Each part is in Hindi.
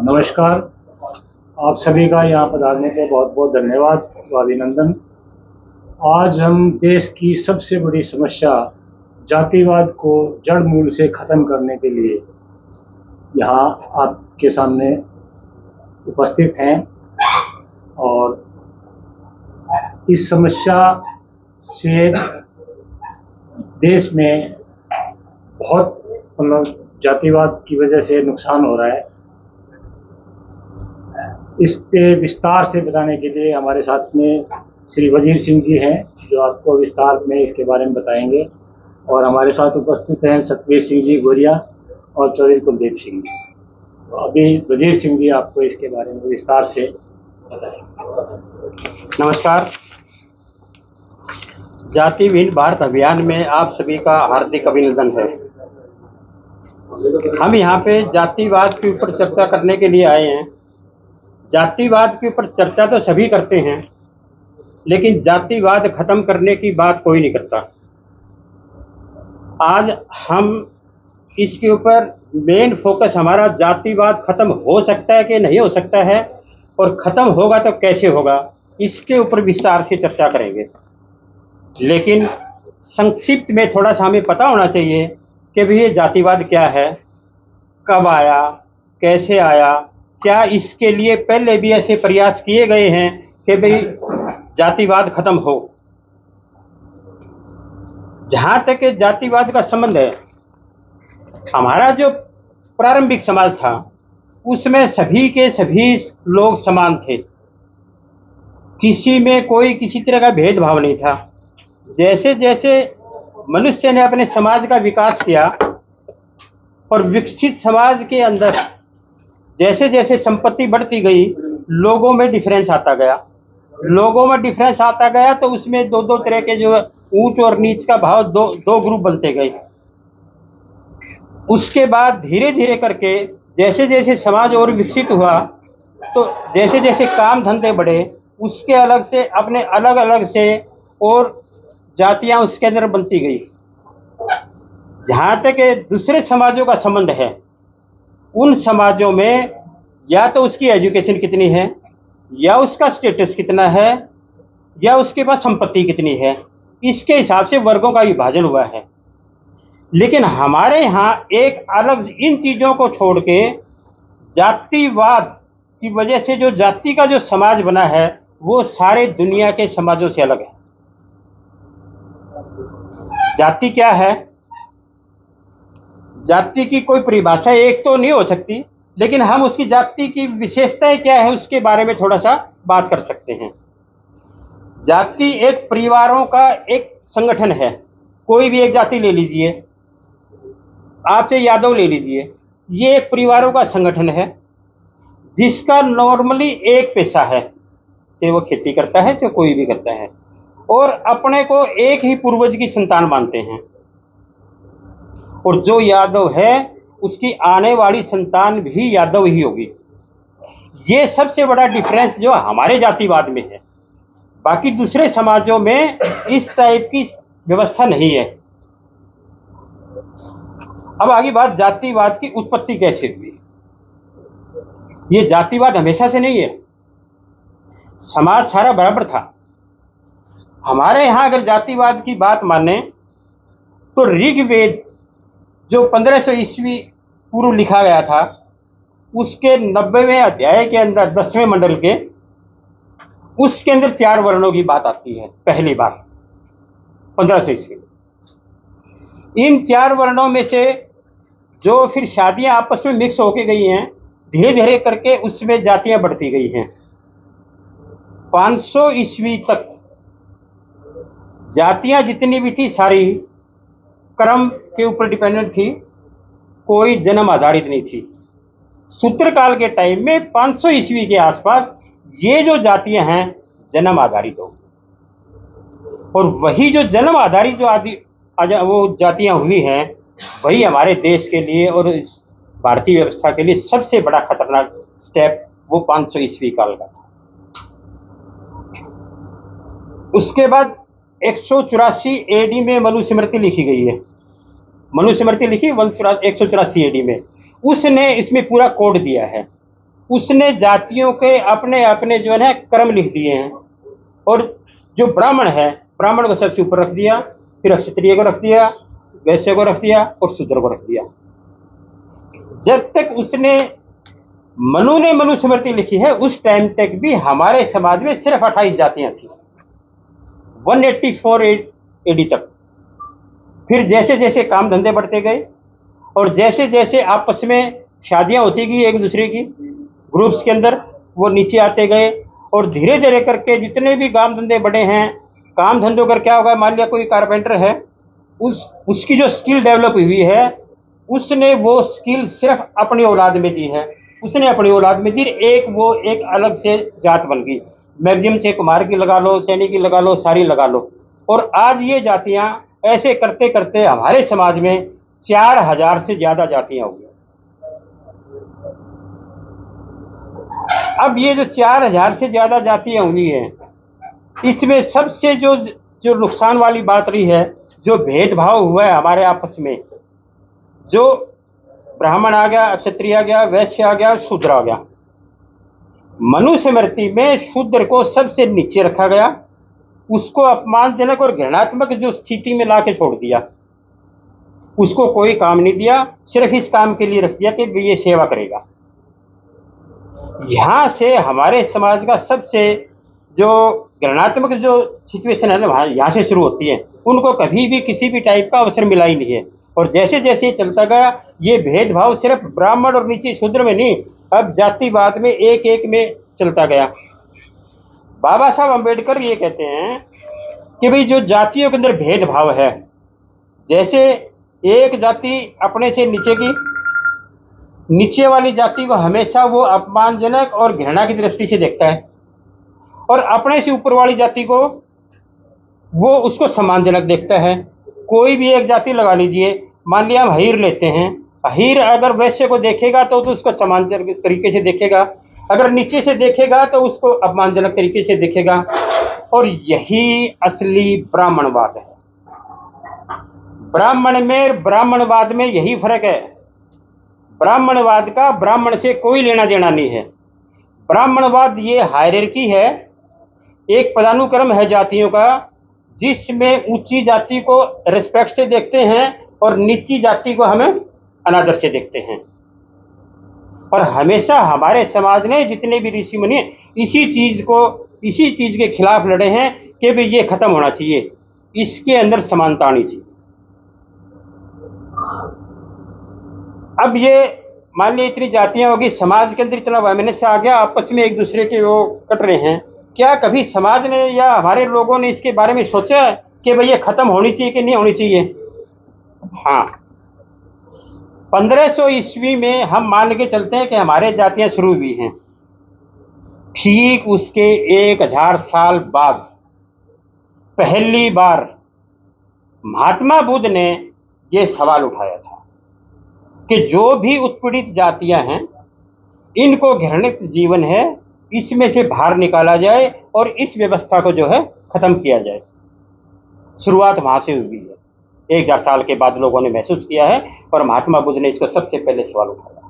नमस्कार। आप सभी का यहाँ पधारने के बहुत बहुत धन्यवाद व अभिनंदन। आज हम देश की सबसे बड़ी समस्या जातिवाद को जड़ मूल से ख़त्म करने के लिए यहाँ आपके सामने उपस्थित हैं और इस समस्या से देश में बहुत जातिवाद की वजह से नुकसान हो रहा है। इस पे विस्तार से बताने के लिए हमारे साथ में श्री वजीर सिंह जी हैं, जो आपको विस्तार में इसके बारे में बताएंगे, और हमारे साथ उपस्थित हैं सतवीर सिंह जी गोरिया और चौधरी कुलदीप सिंह जी। तो अभी वजीर सिंह जी आपको इसके बारे में विस्तार से बताएंगे। नमस्कार। जाति विहीन भारत अभियान में आप सभी का हार्दिक अभिनंदन है। हम यहाँ पे जातिवाद के ऊपर चर्चा करने के लिए आए हैं। जातिवाद के ऊपर चर्चा तो सभी करते हैं, लेकिन जातिवाद खत्म करने की बात कोई नहीं करता। आज हम इसके ऊपर मेन फोकस हमारा जातिवाद खत्म हो सकता है कि नहीं हो सकता है, और खत्म होगा तो कैसे होगा, इसके ऊपर विस्तार से चर्चा करेंगे। लेकिन संक्षिप्त में थोड़ा सा हमें पता होना चाहिए कि भाई ये जातिवाद क्या है, कब आया, कैसे आया, क्या इसके लिए पहले भी ऐसे प्रयास किए गए हैं कि भाई जातिवाद खत्म हो। जहाँ तक जातिवाद का संबंध है, हमारा जो प्रारंभिक समाज था उसमें सभी के सभी लोग समान थे, किसी में कोई किसी तरह का भेदभाव नहीं था। जैसे जैसे मनुष्य ने अपने समाज का विकास किया और विकसित समाज के अंदर जैसे जैसे संपत्ति बढ़ती गई, लोगों में डिफरेंस आता गया, तो उसमें दो दो तरह के जो ऊंच और नीच का भाव दो ग्रुप बनते गए। उसके बाद धीरे धीरे करके जैसे जैसे समाज और विकसित हुआ, तो जैसे जैसे काम धंधे बढ़े, उसके अलग से अपने अलग अलग से और जातियां उसके अंदर बनती गई। जहाँ तक दूसरे समाजों का संबंध है, उन समाजों में या तो उसकी एजुकेशन कितनी है, या उसका स्टेटस कितना है, या उसके पास संपत्ति कितनी है, इसके हिसाब से वर्गों का विभाजन हुआ है। लेकिन हमारे यहाँ एक अलग इन चीज़ों को छोड़ के जातिवाद की वजह से जो जाति का जो समाज बना है, वो सारे दुनिया के समाजों से अलग है। जाति क्या है? जाति की कोई परिभाषा एक तो नहीं हो सकती, लेकिन हम उसकी जाति की विशेषताएं क्या है उसके बारे में थोड़ा सा बात कर सकते हैं। जाति एक परिवारों का एक संगठन है। कोई भी एक जाति ले लीजिए, आपसे यादव ले लीजिए, ये एक परिवारों का संगठन है जिसका नॉर्मली एक पेशा है, चाहे वो खेती करता है चाहे कोई भी करता है, और अपने को एक ही पूर्वज की संतान मानते हैं। और जो यादव है उसकी आने वाली संतान भी यादव ही होगी। ये सबसे बड़ा डिफरेंस जो हमारे जातिवाद में है। बाकी दूसरे समाजों में इस टाइप की व्यवस्था नहीं है। अब आगे बात जातिवाद की उत्पत्ति कैसे हुई। ये जातिवाद हमेशा से नहीं है, समाज सारा बराबर था। हमारे यहाँ अगर जातिवाद की बात माने तो ऋग्वेद जो 1500 ईस्वी पूर्व लिखा गया था, उसके 90वें अध्याय के अंदर 10वें मंडल के, उसके अंदर 4 वर्णों की बात आती है पहली बार 1500 ईस्वी। इन 4 वर्णों में से जो फिर शादियां आपस में मिक्स होके गई हैं, धीरे धीरे करके उसमें जातियां बढ़ती गई हैं। 500 ईस्वी तक जातियां जितनी भी थी सारी कर्म के ऊपर डिपेंडेंट थी, कोई जन्म आधारित नहीं थी। सूत्रकाल के टाइम में 500 ईस्वी के आसपास ये जो जातियां हैं जन्म आधारित हो गई, और वही जो जन्म आधारित जो वो जातियां हुई हैं, वही हमारे देश के लिए और भारतीय व्यवस्था के लिए सबसे बड़ा खतरनाक स्टेप वो 500 ईस्वी काल का था। उसके बाद 184 एडी में मनुस्मृति लिखी गई है। मनुस्मृति लिखी 184 AD में, उसने इसमें पूरा कोड दिया है। उसने जातियों के अपने अपने जो है कर्म लिख दिए हैं, और जो ब्राह्मण है, ब्राह्मण को सबसे ऊपर रख दिया, फिर क्षत्रिय को रख दिया, वैश्य को रख दिया और शूद्र को रख दिया। जब तक उसने मनु ने मनुस्मृति लिखी है उस टाइम तक भी हमारे समाज में सिर्फ 28 जातियां थी, 184 AD तक। फिर जैसे जैसे काम धंधे बढ़ते गए और जैसे जैसे आपस में शादियां होती गई एक दूसरे की ग्रुप्स के अंदर, वो नीचे आते गए, और धीरे धीरे करके जितने भी काम धंधे बढ़े हैं, काम धंधों कर क्या होगा, मान लिया कोई कारपेंटर है, उसकी जो स्किल डेवलप हुई है, उसने वो स्किल सिर्फ अपनी औलाद में दी है, उसने अपनी औलाद में दी, वो एक अलग से जात बन गई। मैक्सिमम से कुमार की लगा लो, सैनिक की लगा लो, सारी लगा लो, और आज ये जातियां ऐसे करते करते हमारे समाज में 4000 से ज्यादा जातियां हो गई। अब ये जो 4000 से ज्यादा जातियां हुई हैं, इसमें सबसे जो नुकसान वाली बात रही है, जो भेदभाव हुआ है हमारे आपस में, जो ब्राह्मण आ गया, क्षत्रिय आ गया, वैश्य आ गया, शूद्र आ गया। मनुस्मृति में शूद्र को सबसे नीचे रखा गया, उसको अपमानजनक और घृणात्मक जो स्थिति में लाके छोड़ दिया। उसको कोई काम नहीं दिया, सिर्फ इस काम के लिए रख दिया कि ये सेवा करेगा। यहां से हमारे समाज का सबसे जो घृणात्मक जो सिचुएशन है ना, यहाँ से शुरू होती है। उनको कभी भी किसी भी टाइप का अवसर मिला ही नहीं है, और जैसे जैसे चलता गया ये भेदभाव सिर्फ ब्राह्मण और नीचे शूद्र में नहीं, अब जातिवाद में एक एक में चलता गया। बाबा साहब अम्बेडकर ये कहते हैं कि भाई जो जातियों के अंदर भेदभाव है, जैसे एक जाति अपने से नीचे की, नीचे वाली जाति को हमेशा वो अपमानजनक और घृणा की दृष्टि से देखता है, और अपने से ऊपर वाली जाति को वो उसको सम्मानजनक देखता है। कोई भी एक जाति लगा लीजिए, मान लिया हम हीर लेते हैं, हीर अगर वैश्य को देखेगा तो उसको सम्मानजनक तरीके से देखेगा, अगर नीचे से देखेगा तो उसको अपमानजनक तरीके से देखेगा। और यही असली ब्राह्मणवाद है। ब्राह्मणवाद में यही फर्क है। ब्राह्मणवाद का ब्राह्मण से कोई लेना देना नहीं है। ब्राह्मणवाद ये हायरार्की है, एक पदानुक्रम है जातियों का, जिसमें ऊंची जाति को रिस्पेक्ट से देखते हैं और नीची जाति को हमें अनादर से देखते हैं। और हमेशा हमारे समाज ने जितने भी ऋषि मुनि इसी चीज के खिलाफ लड़े हैं कि भाई ये खत्म होना चाहिए, इसके अंदर समानता आनी चाहिए। अब ये मान लीजिए इतनी जातियां होगी, समाज के अंदर इतना वैमनस्य आ गया, आपस में एक दूसरे के वो कट रहे हैं। क्या कभी समाज ने या हमारे लोगों ने इसके बारे में सोचा है कि भाई ये खत्म होनी चाहिए कि नहीं होनी चाहिए? हाँ, 1500 ईस्वी में हम मान के चलते हैं कि हमारे जातियां शुरू हुई हैं। ठीक उसके 1000 साल बाद पहली बार महात्मा बुद्ध ने ये सवाल उठाया था कि जो भी उत्पीड़ित जातियां हैं, इनको घृणित जीवन है, इसमें से बाहर निकाला जाए और इस व्यवस्था को जो है खत्म किया जाए। शुरुआत वहां से हुई है। 1000 साल के बाद लोगों ने महसूस किया है और महात्मा बुद्ध ने इसको सबसे पहले सवाल उठाया।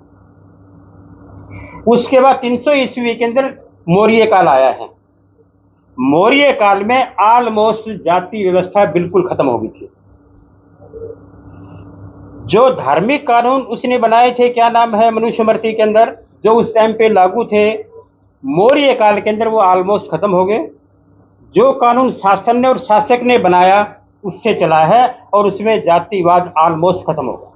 उसके बाद 300 ईस्वी के अंदर मौर्य काल आया है। मौर्य काल में ऑलमोस्ट जाति व्यवस्था बिल्कुल खत्म हो गई थी। जो धार्मिक कानून उसने बनाए थे, क्या नाम है, मनुस्मृति के अंदर, जो उस टाइम पे लागू थे, मौर्य काल के अंदर वो ऑलमोस्ट खत्म हो गए। जो कानून शासन ने और शासक ने बनाया उससे चला है, और उसमें जातिवाद ऑलमोस्ट खत्म हो गया।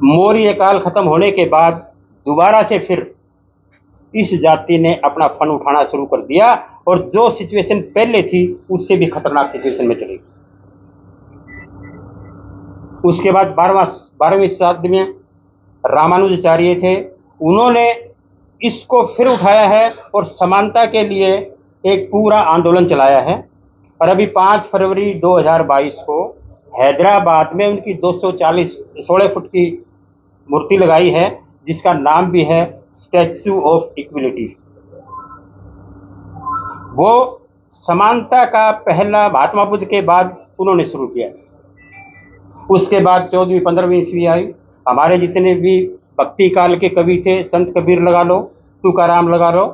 मौर्य काल खत्म होने के बाद दोबारा से फिर इस जाति ने अपना फन उठाना शुरू कर दिया, और जो सिचुएशन पहले थी उससे भी खतरनाक सिचुएशन में चली गई। उसके बाद 12वीं शताब्दी में रामानुजाचार्य थे, उन्होंने इसको फिर उठाया है और समानता के लिए एक पूरा आंदोलन चलाया है। और अभी 5 फरवरी 2022 को हैदराबाद में उनकी 16 फुट की मूर्ति लगाई है, जिसका नाम भी है स्टैच्यू ऑफ इक्वलिटी। वो समानता का पहला महात्मा बुद्ध के बाद उन्होंने शुरू किया था। उसके बाद 14वीं 15वीं ईस्वी आई। हमारे जितने भी भक्ति काल के कवि थे, संत कबीर लगा लो, तुकाराम लगा लो,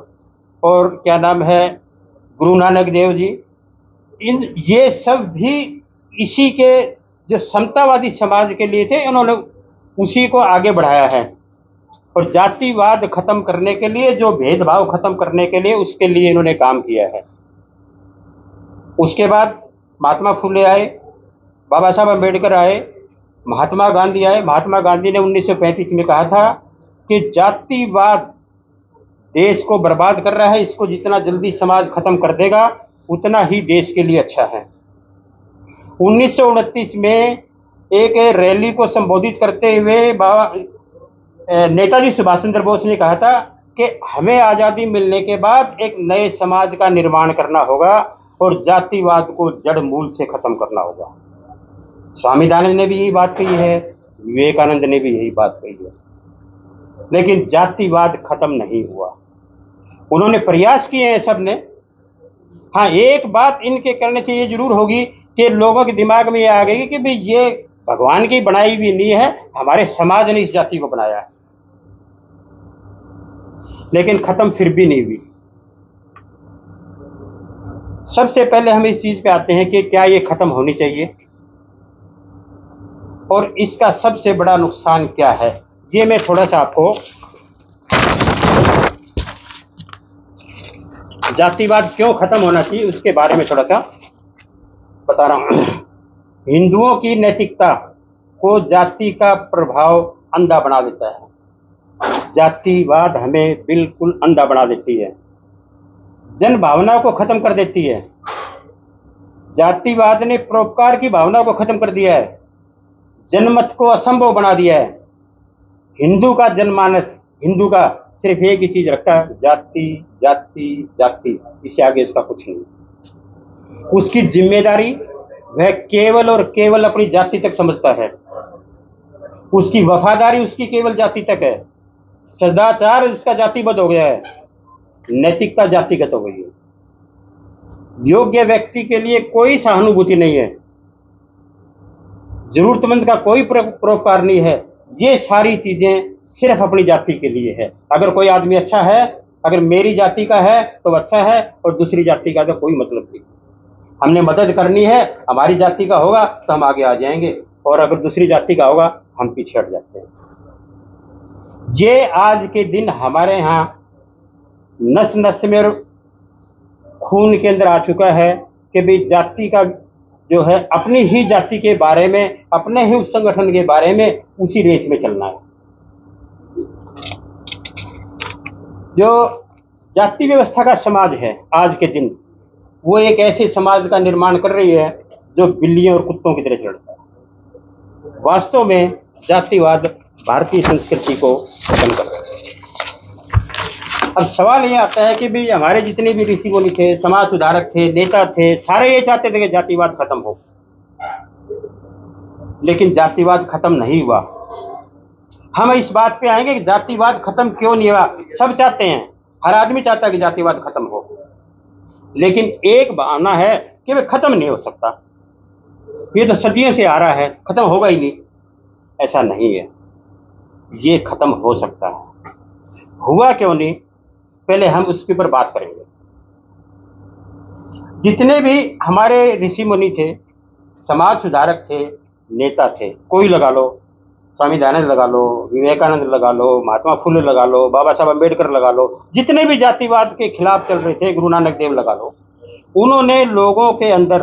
और क्या नाम है, गुरु नानक देव जी, ये सब भी इसी के जो समतावादी समाज के लिए थे, उन्होंने उसी को आगे बढ़ाया है। और जातिवाद खत्म करने के लिए, जो भेदभाव खत्म करने के लिए, उसके लिए इन्होंने काम किया है। उसके बाद महात्मा फुले आए, बाबा साहब अम्बेडकर आए, महात्मा गांधी आए। महात्मा गांधी ने 1935 में कहा था कि जातिवाद देश को बर्बाद कर रहा है, इसको जितना जल्दी समाज खत्म कर देगा उतना ही देश के लिए अच्छा है। 1929 में एक रैली को संबोधित करते हुए नेताजी सुभाष चंद्र बोस ने कहा था कि हमें आज़ादी मिलने के बाद एक नए समाज का निर्माण करना होगा और जातिवाद को जड़ मूल से खत्म करना होगा। स्वामी दयानंद ने भी यही बात कही है, विवेकानंद ने भी यही बात कही है, लेकिन जातिवाद खत्म नहीं हुआ। उन्होंने प्रयास किए हैं सबने। हाँ, एक बात इनके करने से ये जरूर होगी कि लोगों के दिमाग में ये आ गई कि भाई ये भगवान की बनाई हुई नहीं है, हमारे समाज ने इस जाति को बनाया है, लेकिन खत्म फिर भी नहीं हुई। सबसे पहले हम इस चीज पे आते हैं कि क्या ये खत्म होनी चाहिए और इसका सबसे बड़ा नुकसान क्या है। ये मैं थोड़ा सा आपको जातिवाद क्यों खत्म होना चाहिए उसके बारे में थोड़ा सा बता रहा हूं। हिंदुओं की नैतिकता को जाति का प्रभाव अंधा बना देता है। जातिवाद हमें बिल्कुल अंधा बना देती है, जन भावना को खत्म कर देती है। जातिवाद ने परोपकार की भावना को खत्म कर दिया है, जनमत को असंभव बना दिया है। हिंदू का जनमानस, हिंदू का सिर्फ एक ही चीज रखता है, जाति जाति जाति, इससे आगे उसका कुछ नहीं। उसकी जिम्मेदारी वह केवल और केवल अपनी जाति तक समझता है, उसकी वफादारी उसकी केवल जाति तक है। सदाचार उसका जातिबद्ध हो गया है, नैतिकता जातिगत हो गई है। योग्य व्यक्ति के लिए कोई सहानुभूति नहीं है, जरूरतमंद का कोई परोपकार नहीं है। ये सारी चीजें सिर्फ अपनी जाति के लिए है। अगर कोई आदमी अच्छा है, अगर मेरी जाति का है तो अच्छा है, और दूसरी जाति का तो कोई मतलब नहीं। हमने मदद करनी है, हमारी जाति का होगा तो हम आगे आ जाएंगे, और अगर दूसरी जाति का होगा हम पीछे हट जाते हैं। ये आज के दिन हमारे यहाँ नस नस में और खून के अंदर आ चुका है कि भाई जाति का जो है, अपनी ही जाति के बारे में, अपने ही उस संगठन के बारे में, उसी रेस में चलना है। जो जाति व्यवस्था का समाज है आज के दिन, वो एक ऐसे समाज का निर्माण कर रही है जो बिल्लियों और कुत्तों की तरह चलता है। वास्तव में जातिवाद भारतीय संस्कृति को खत्म कर रहा है। अब सवाल ये आता है कि भाई हमारे जितने भी ऋषि मुनि थे, समाज सुधारक थे, नेता थे, सारे ये चाहते थे कि जातिवाद खत्म हो, लेकिन जातिवाद खत्म नहीं हुआ। हम इस बात पे आएंगे कि जातिवाद खत्म क्यों नहीं हुआ। सब चाहते हैं, हर आदमी चाहता है कि जातिवाद खत्म हो, लेकिन एक भावना है कि वह खत्म नहीं हो सकता, ये तो सदियों से आ रहा है, खत्म होगा ही नहीं। ऐसा नहीं है, ये खत्म हो सकता है। हुआ क्यों नहीं, पहले हम उसके ऊपर बात करेंगे। जितने भी हमारे ऋषि मुनि थे, समाज सुधारक थे, नेता थे, कोई लगा लो, स्वामी दयानंद लगा लो, विवेकानंद लगा लो, महात्मा फुले लगा लो, बाबा साहब अम्बेडकर लगा लो, जितने भी जातिवाद के खिलाफ चल रहे थे, गुरु नानक देव लगा लो, उन्होंने लोगों के अंदर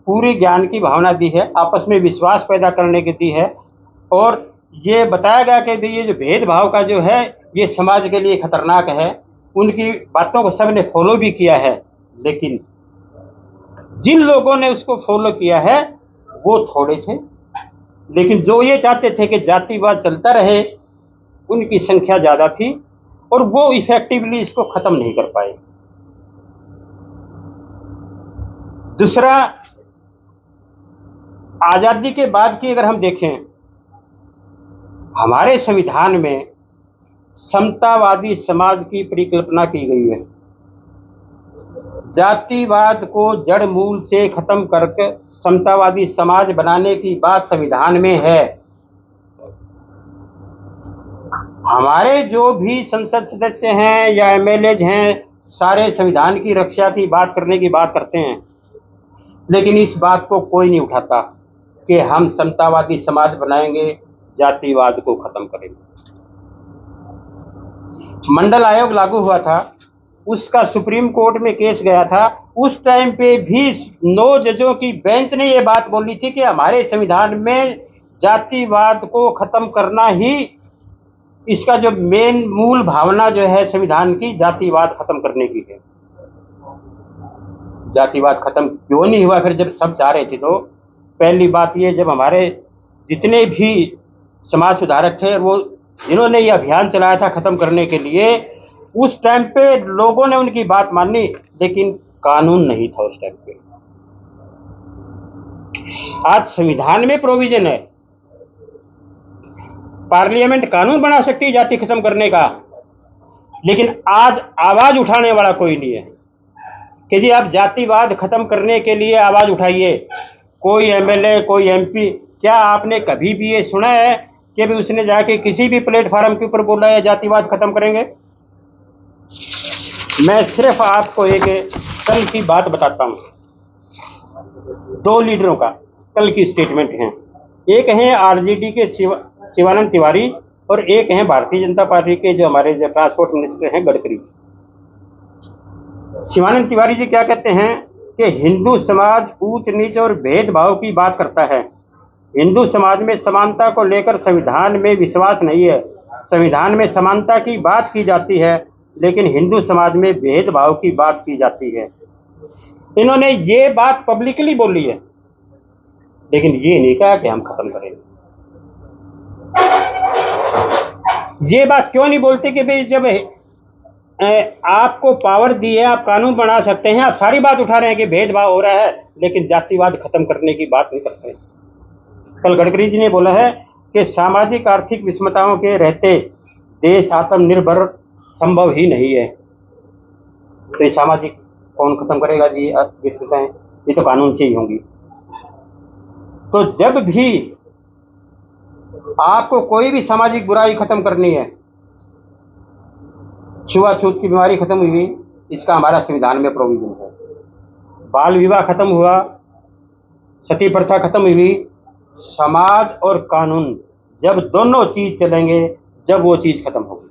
पूरी ज्ञान की भावना दी है, आपस में विश्वास पैदा करने की दी है, और ये बताया गया कि ये जो भेदभाव का जो है, ये समाज के लिए खतरनाक है। उनकी बातों को सबने फॉलो भी किया है, लेकिन जिन लोगों ने उसको फॉलो किया है वो थोड़े थे, लेकिन जो ये चाहते थे कि जातिवाद चलता रहे, उनकी संख्या ज्यादा थी, और वो इफेक्टिवली इसको खत्म नहीं कर पाए। दूसरा, आजादी के बाद की अगर हम देखें, हमारे संविधान में समतावादी समाज की परिकल्पना की गई है। जातिवाद को जड़ मूल से खत्म करके समतावादी समाज बनाने की बात संविधान में है। हमारे जो भी संसद सदस्य हैं या एमएलए हैं, सारे संविधान की रक्षा की बात करने की बात करते हैं, लेकिन इस बात को कोई नहीं उठाता कि हम समतावादी समाज बनाएंगे, जातिवाद को खत्म करेंगे। मंडल आयोग लागू हुआ था, उसका सुप्रीम कोर्ट में केस गया था। उस टाइम पे भी 9 जजों की बेंच ने यह बात बोली थी कि हमारे संविधान में जातिवाद को खत्म करना ही इसका जो मेन मूल भावना जो है संविधान की, जातिवाद खत्म करने की है। जातिवाद खत्म क्यों नहीं हुआ फिर जब सब चाह रहे थे? तो पहली बात ये, जब हमारे जितने भी समाज सुधारक थे वो जिन्होंने ये अभियान चलाया था खत्म करने के लिए, उस टाइम पे लोगों ने उनकी बात मानी, लेकिन कानून नहीं था उस टाइम पे। आज संविधान में प्रोविजन है, पार्लियामेंट कानून बना सकती है जाति खत्म करने का, लेकिन आज आवाज उठाने वाला कोई नहीं है कि जी आप जातिवाद खत्म करने के लिए आवाज उठाइए। कोई एमएलए, कोई एमपी, क्या आपने कभी भी ये सुना है कि भी उसने जाके किसी भी प्लेटफार्म के ऊपर बोला है जातिवाद खत्म करेंगे? मैं सिर्फ आपको एक कल की बात बताता हूं। 2 लीडरों का कल की स्टेटमेंट है। एक है आरजेडी के शिवानंद तिवारी और एक है भारतीय जनता पार्टी के जो हमारे जो ट्रांसपोर्ट मिनिस्टर हैं, गडकरी। शिवानंद तिवारी जी क्या कहते हैं कि हिंदू समाज ऊंच नीच और भेदभाव की बात करता है। हिंदू समाज में समानता को लेकर संविधान में विश्वास नहीं है। संविधान में समानता की बात की जाती है, लेकिन हिंदू समाज में भेदभाव की बात की जाती है। इन्होंने ये बात पब्लिकली बोली है, लेकिन ये नहीं कहा कि हम खत्म करेंगे। ये बात क्यों नहीं बोलते कि भाई जब आपको पावर दी है, आप कानून बना सकते हैं, आप सारी बात उठा रहे हैं कि भेदभाव हो रहा है, लेकिन जातिवाद खत्म करने की बात नहीं करते। कल गडकरी जी ने बोला है कि सामाजिक आर्थिक विषमताओं के रहते देश आत्मनिर्भर संभव ही नहीं है। तो ये सामाजिक कौन खत्म करेगा जी विषमताएं? ये तो कानून से ही होंगी। तो जब भी आपको कोई भी सामाजिक बुराई खत्म करनी है, छुआछूत की बीमारी खत्म हुई, इसका हमारा संविधान में प्रोविजन है। बाल विवाह खत्म हुआ, सती प्रथा खत्म हुई। समाज और कानून जब दोनों चीज चलेंगे, जब वो चीज खत्म होगी।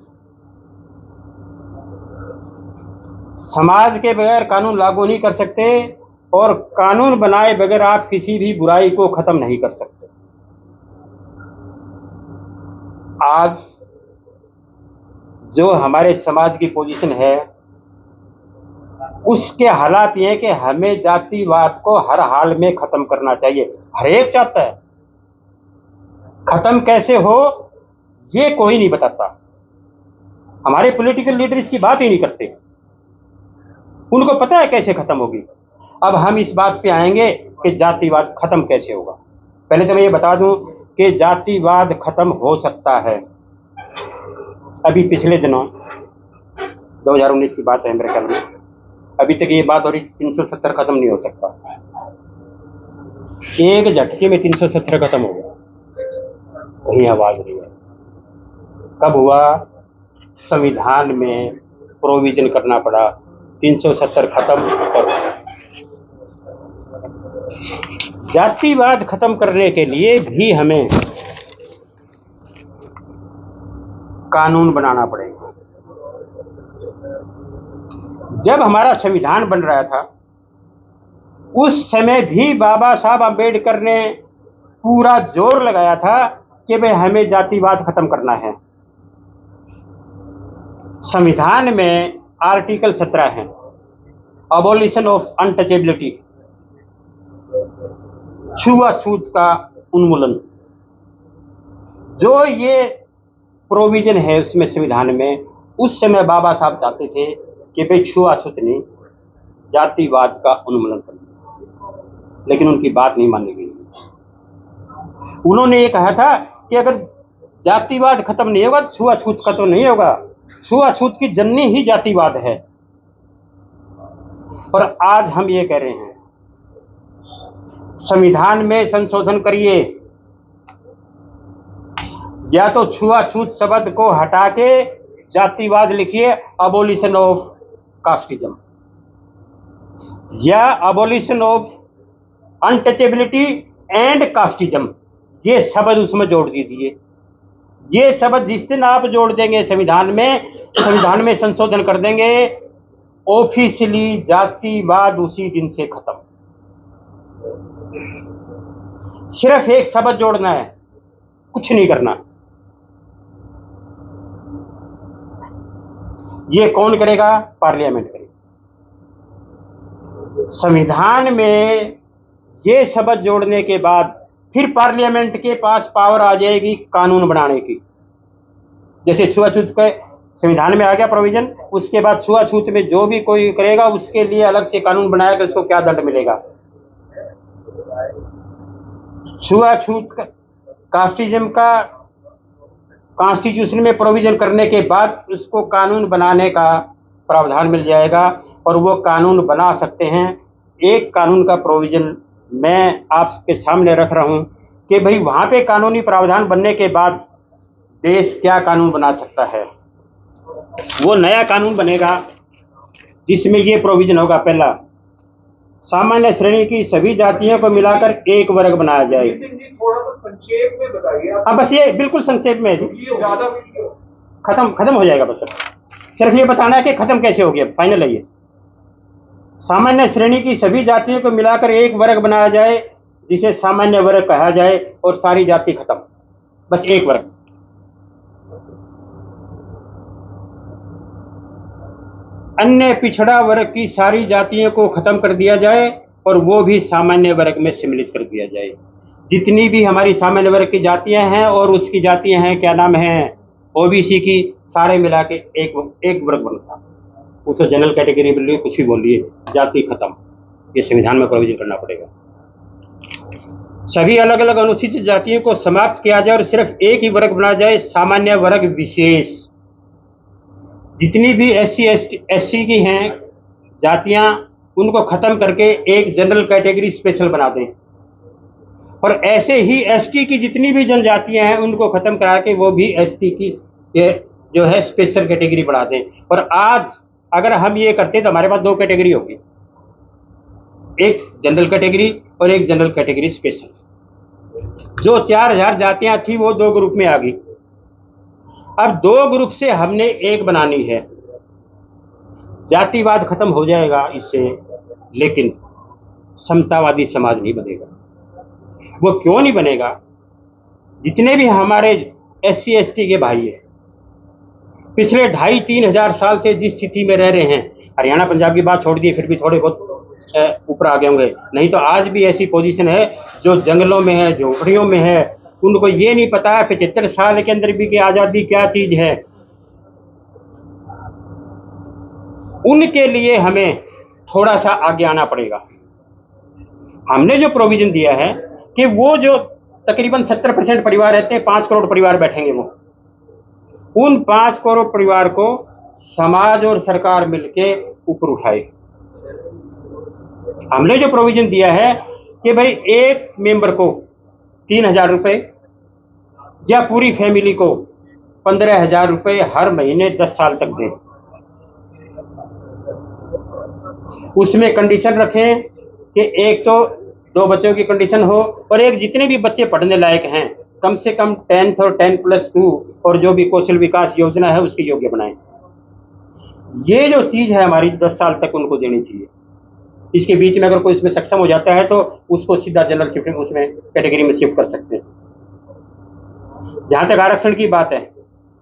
समाज के बगैर कानून लागू नहीं कर सकते, और कानून बनाए बगैर आप किसी भी बुराई को खत्म नहीं कर सकते। आज जो हमारे समाज की पोजीशन है, उसके हालात ये हैं कि हमें जातिवाद को हर हाल में खत्म करना चाहिए। हर एक चाहता है, खत्म कैसे हो ये कोई नहीं बताता। हमारे पॉलिटिकल लीडर इसकी बात ही नहीं करते, उनको पता है कैसे खत्म होगी। अब हम इस बात पे आएंगे कि जातिवाद खत्म कैसे होगा। पहले तो मैं ये बता दूं कि जातिवाद खत्म हो सकता है। अभी पिछले दिनों 2019 की बात है मेरे ख्याल में, अभी तक ये बात हो रही 370 खत्म नहीं हो सकता। एक झटके में 370 खत्म हो गया, कहीं आवाज नहीं है। कब हुआ? संविधान में प्रोविजन करना पड़ा, 370 खत्म और जातिवाद खत्म करने के लिए भी हमें कानून बनाना पड़ेगा। जब हमारा संविधान बन रहा था, उस समय भी बाबा साहब अंबेडकर ने पूरा जोर लगाया था कि भाई हमें जातिवाद खत्म करना है। संविधान में आर्टिकल 17 है, अबॉलिशन ऑफ अनटचेबिलिटी, छुआछूत का उन्मूलन। जो ये प्रोविजन है उसमें संविधान में, उस समय बाबा साहब चाहते थे कि भाई छुआछूत नहीं, जातिवाद का उन्मूलन करना, लेकिन उनकी बात नहीं मानी गई। उन्होंने ये कहा था कि अगर जातिवाद खत्म नहीं होगा तो छुआछूत खत्म नहीं होगा। छुआछूत की जननी ही जातिवाद है। और आज हम ये कह रहे हैं, संविधान में संशोधन करिए, या तो छुआछूत शब्द को हटा के जातिवाद लिखिए, अबोलिशन ऑफ कास्टिज्म, या abolition of untouchability and casteism, ये शब्द उसमें जोड़ दीजिए। ये शब्द जिस दिन आप जोड़ देंगे संविधान में संशोधन कर देंगे, ऑफिशियली जातिवाद उसी दिन से खत्म। सिर्फ एक शब्द जोड़ना है, कुछ नहीं करना। ये कौन करेगा? पार्लियामेंट करेगा। संविधान में ये शब्द जोड़ने के बाद फिर पार्लियामेंट के पास पावर आ जाएगी कानून बनाने की। जैसे छुआछूत के संविधान में आ गया प्रोविजन, उसके बाद छुआछूत में जो भी कोई करेगा उसके लिए अलग से कानून बनाया कि उसको क्या दंड मिलेगा। छुआछूत कास्टिज्म का कॉन्स्टिट्यूशन में प्रोविजन करने के बाद उसको कानून बनाने का प्रावधान मिल जाएगा और वो कानून बना सकते हैं। एक कानून का प्रोविजन मैं आपके सामने रख रहा हूं कि भाई वहां पे कानूनी प्रावधान बनने के बाद देश क्या कानून बना सकता है। वो नया कानून बनेगा जिसमें ये प्रोविजन होगा। पहला, सामान्य श्रेणी की सभी जातियों को मिलाकर एक वर्ग बनाया जाए। थोड़ा तो संक्षेप में बताइए। हाँ, बस ये बिल्कुल संक्षेप में ज्यादा खत्म हो जाएगा। बस सिर्फ ये बताना है कि खत्म कैसे हो गया, फाइनल है ये। सामान्य श्रेणी की सभी जातियों को मिलाकर एक वर्ग बनाया जाए जिसे सामान्य वर्ग कहा जाए और सारी जाति खत्म, बस एक वर्ग। अन्य पिछड़ा वर्ग की सारी जातियों को खत्म कर दिया जाए और वो भी सामान्य वर्ग में सम्मिलित कर दिया जाए। जितनी भी हमारी सामान्य वर्ग की जातियां हैं और उसकी जातियां हैं, क्या नाम है, ओबीसी की, सारे मिला के एक वर्ग बनता। उसको जनरल कैटेगरी बोलिए, कुछ भी बोलिए, जाति खत्म। ये संविधान में प्रोविजन करना पड़ेगा। सभी अलग अलग अनुसूचित जातियों को समाप्त किया जाए और सिर्फ एक ही वर्ग बनाया जाए, सामान्य वर्ग विशेष। जितनी भी एससी की हैं जातियां, उनको खत्म करके एक जनरल कैटेगरी स्पेशल बना दें। और ऐसे ही एसटी की जितनी भी जनजातियां हैं उनको खत्म करा के वो भी एसटी की जो है स्पेशल कैटेगरी बढ़ा दें। और आज अगर हम ये करते तो हमारे पास दो कैटेगरी होगी, एक जनरल कैटेगरी और एक जनरल कैटेगरी स्पेशल। जो 4000 जातियां थी वो दो ग्रुप में आ गई। अब दो ग्रुप से हमने एक बनानी है। जातिवाद खत्म हो जाएगा इससे, लेकिन समतावादी समाज नहीं बनेगा। वो क्यों नहीं बनेगा? जितने भी हमारे एससी एसटी के भाई हैं, पिछले 2500-3000 हजार साल से जिस स्थिति में रह रहे हैं, हरियाणा पंजाब की बात छोड़ दिए, फिर भी थोड़े बहुत ऊपर आ गए होंगे, नहीं तो आज भी ऐसी पोजीशन है जो जंगलों में है, झोपड़ियों में है। उनको ये नहीं पता है 75 साल के अंदर भी कि आज़ादी क्या चीज है। उनके लिए हमें थोड़ा सा आगे आना पड़ेगा। हमने जो प्रोविजन दिया है कि वो जो तकरीबन 70% परिवार रहते हैं, 5 करोड़ परिवार बैठेंगे, वो उन 5 करोड़ परिवार को समाज और सरकार मिलके ऊपर उठाए। हमने जो प्रोविजन दिया है कि भाई एक मेंबर को 3000 रुपए या पूरी फैमिली को 15,000 रुपए हर महीने 10 साल तक दें। उसमें कंडीशन रखें कि एक तो 2 बच्चों की कंडीशन हो और एक जितने भी बच्चे पढ़ने लायक हैं कम से कम 10th और 10+2 और जो भी कौशल विकास योजना है उसके योग्य बनाएं। ये जो चीज है हमारी 10 साल तक उनको देनी चाहिए। इसके बीच में अगर कोई इसमें सक्षम हो जाता है तो उसको सीधा जनरल शिफ्टिंग उसमें कैटेगरी में शिफ्ट कर सकते हैं। जहां तक आरक्षण की बात है,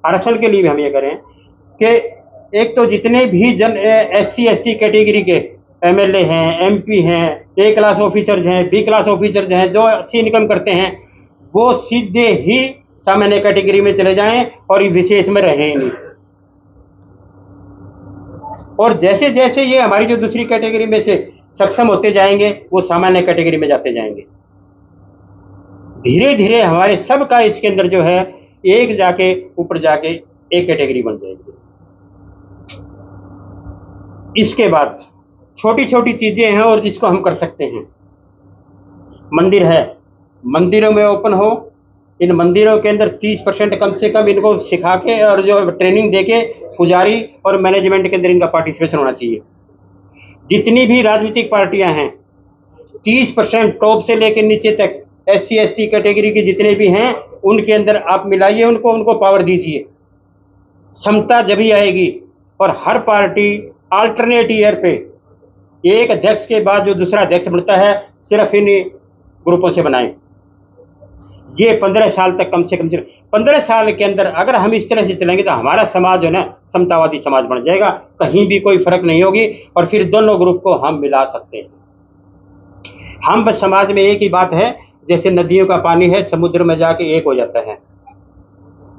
आरक्षण के लिए भी हम ये करें कि एक तो जितने भी एससी एसटी कैटेगरी के एमएलए हैं, एमपी हैं, ए क्लास ऑफिसर्स हैं, बी क्लास ऑफिसर्स हैं, जो अच्छी इनकम करते हैं, वो सीधे ही सामान्य कैटेगरी में चले जाएं और विशेष में रहें नहीं। और जैसे जैसे ये हमारी जो दूसरी कैटेगरी में से सक्षम होते जाएंगे वो सामान्य कैटेगरी में जाते जाएंगे। धीरे धीरे हमारे सब का इसके अंदर जो है एक जाके ऊपर जाके एक कैटेगरी बन जाएगी। इसके बाद छोटी छोटी चीजें हैं और जिसको हम कर सकते हैं। मंदिर है, मंदिरों में ओपन हो, इन मंदिरों के अंदर 30% कम से कम इनको सिखा के और जो ट्रेनिंग दे के पुजारी और मैनेजमेंट के अंदर इनका पार्टिसिपेशन होना चाहिए। जितनी भी राजनीतिक पार्टियां हैं 30% टॉप से लेकर नीचे तक SC ST कैटेगरी के जितने भी हैं उनके अंदर आप मिलाइए, उनको पावर दीजिए। समता जब ही आएगी। और हर पार्टी अल्टरनेट ईयर पे एक अध्यक्ष के बाद जो दूसरा अध्यक्ष बनता है सिर्फ इन ग्रुपों से बनाएं। ये 15 साल तक कम से कम 15 साल के अंदर अगर हम इस तरह से चलेंगे तो हमारा समाज जो है ना समतावादी समाज बन जाएगा, कहीं भी कोई फर्क नहीं होगी और फिर दोनों ग्रुप को हम मिला सकते हैं। हम बस समाज में एक ही बात है, जैसे नदियों का पानी है समुद्र में जाके एक हो जाता है,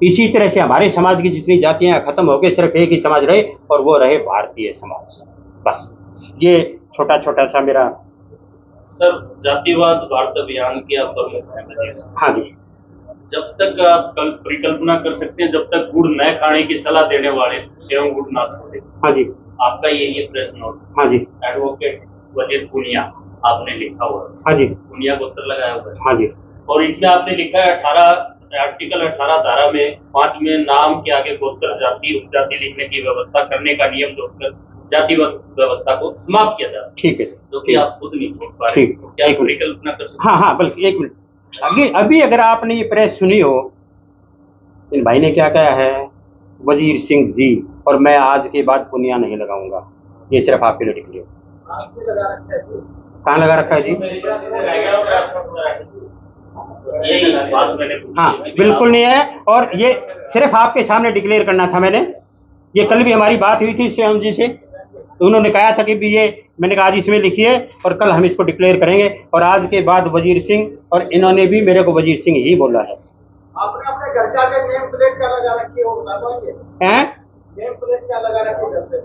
इसी तरह से हमारे समाज की जितनी जातियां खत्म हो गई, सिर्फ एक ही समाज रहे और वो रहे भारतीय समाज। बस ये छोटा छोटा सा मेरा। सर, जातिवाद भारत अभियान के आप प्रमुख हैं वजीर साहब। हाँ जी। जब तक आप कल परिकल्पना कर सकते हैं, जब तक गुड़ न खाने की सलाह देने वाले स्वयं गुड़ ना छोड़े। हाँ जी। आपका ये प्रेस नोट। हाँ जी। एडवोकेट वजीर पुनिया आपने लिखा हुआ है। हाँ जी। पुनिया गोत्र लगाया हुआ है। हाँ जी। और इसमें आपने लिखा है आर्टिकल 18 धारा में 5 में नाम के आगे गोत्र जाति उपजाति लिखने की व्यवस्था करने का नियम जोड़कर जातिवाद व्यवस्था को समाप्त किया जा सकता है। ठीक है, जो कि आप खुद नहीं छोड़ पा रहे। ठीक, क्या एक मिनट। परिकल्पना कर सकते? हाँ हाँ, बल्कि एक मिनट अभी अगर आपने ये प्रेस सुनी हो, इन भाई ने क्या कहा है, वजीर सिंह जी, और मैं आज के बाद पुनिया नहीं लगाऊंगा, ये सिर्फ आपके लिए डिक्लेयर। कहाँ लगा रखा है जी? यही बात मैंने पूछी हाँ, है कि बिल्कुल नहीं है, और ये सिर्फ आपके सामने डिक्लेयर करना था मैंने। ये कल भी हमारी बात हुई थी श्याम जी से, तो उन्होंने कहा था कि भी ये, मैंने कहा आज इसमें लिखिए और कल हम इसको डिक्लेयर करेंगे, और आज के बाद वजीर सिंह, और इन्होंने भी मेरे को वजीर सिंह ही बोला है। आपने अपने घर जाके नेम प्लेट क्या लगा रखी हो बता पाएंगे? हैं? नेम प्लेट क्या लगा रखी है घर पे?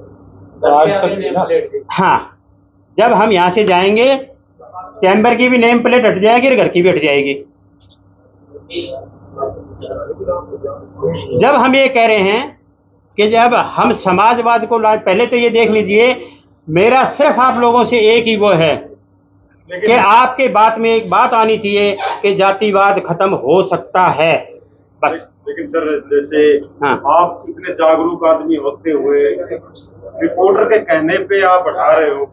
Name plate. हाँ, जब हम यहाँ से जाएंगे चैम्बर की भी नेम प्लेट हट जाएगी और घर की भी हट जाएगी। जब हम ये कह रहे हैं कि जब हम समाजवाद को पहले तो ये देख लीजिए, मेरा सिर्फ आप लोगों से एक ही वो है कि आपके बात में एक बात आनी चाहिए कि जातिवाद खत्म हो सकता है, बस। लेकिन सर, जैसे हाँ। आप इतने जागरूक आदमी होते हुए रिपोर्टर के कहने पे आप हटा रहे हो,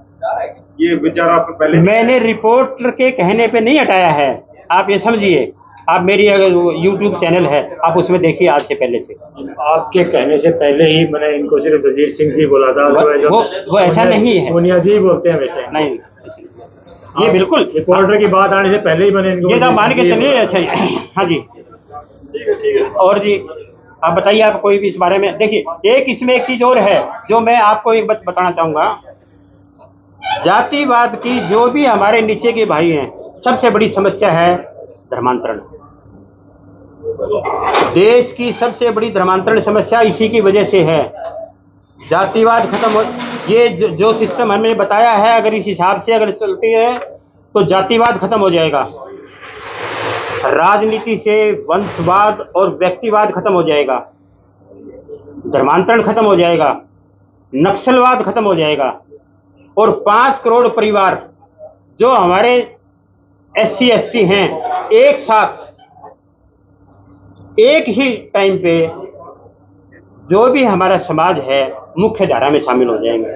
ये विचार आप पहले? मैंने रिपोर्टर के कहने पे नहीं हटाया है, आप ये समझिए। आप मेरी अगर YouTube चैनल है, आप उसमें देखिए आज से पहले से। आपके कहने से पहले ही मैंने इनको सिर्फ वजीर सिंह जी बोला था। वो ऐसा नहीं है, पुनिया जी बोलते हैं वैसे नहीं, ये बिल्कुल रिपोर्टर की बात आने से पहले ही मैंने इनको ये तो मान के चलिए। अच्छा ही। हाँ जी। और जी आप बताइए, आप कोई भी इस बारे में देखिए। एक इसमें एक चीज और है जो मैं आपको एक बात बताना चाहूंगा। जातिवाद की जो भी हमारे नीचे के भाई हैं, सबसे बड़ी समस्या है धर्मांतरण। देश की सबसे बड़ी धर्मांतरण समस्या इसी की वजह से है। जातिवाद खत्म हो, ये जो सिस्टम हमने बताया है, अगर इस हिसाब से अगर चलती है तो जातिवाद खत्म हो जाएगा, राजनीति से वंशवाद और व्यक्तिवाद खत्म हो जाएगा, धर्मांतरण खत्म हो जाएगा, नक्सलवाद खत्म हो जाएगा, और 5 करोड़ परिवार जो हमारे SC ST हैं, एक साथ एक ही टाइम पे जो भी हमारा समाज है मुख्य धारा में शामिल हो जाएंगे,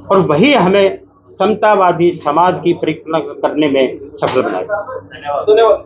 और वही हमें समतावादी समाज की परिकल्पना करने में सफल बनाएगा। धन्यवाद।